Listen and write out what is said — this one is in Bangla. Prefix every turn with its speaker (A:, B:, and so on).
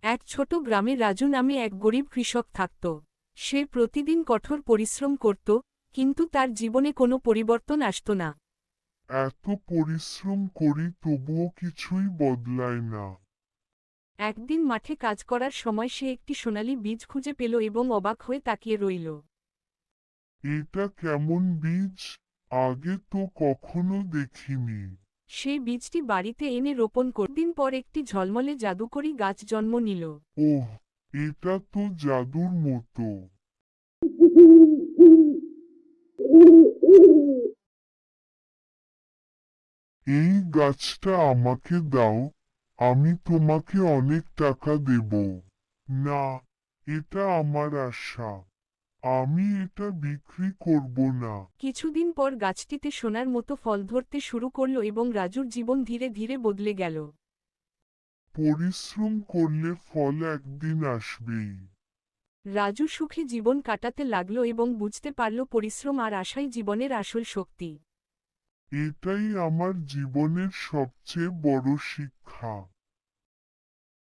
A: এক ছোট গ্রামে রাজু নামে এক গরিব কৃষক থাকত। সে প্রতিদিন কঠোর পরিশ্রম করত, কিন্তু তার জীবনে কোনো পরিবর্তন আসত না।
B: এত পরিশ্রম করি তবুও কিছুই বদলায় না।
A: একদিন মাঠে কাজ করার সময় সে একটি সোনালী বীজ খুঁজে পেল এবং অবাক হয়ে তাকিয়ে রইল।
B: এটা কেমন বীজ? আগে তো কখনো দেখিনি।
A: সে বীজটি বাড়িতে এনে রোপণ দিন পর একটি ঝলমলে জাদুকরী গাছ জন্ম নিল।
B: ওহ, এটা তো জাদুর মতো। এই গাছটা আমাকে দাও, আমি তোমাকে অনেক টাকা দেব। না, এটা আমার আশা। আমি এটা বিক্রি করব না।
A: কিছুদিন পর গাছটিতে সোনার মতো ফল ধরতে শুরু করল এবং রাজুর জীবন ধীরে ধীরে বদলে গেল।
B: পরিশ্রম করলে ফল একদিন আসবেই।
A: রাজু সুখে জীবন কাটাতে লাগল এবং বুঝতে পারল পরিশ্রম আর আশাই জীবনের আসল শক্তি।
B: এটাই আমার জীবনের সবচেয়ে বড় শিক্ষা।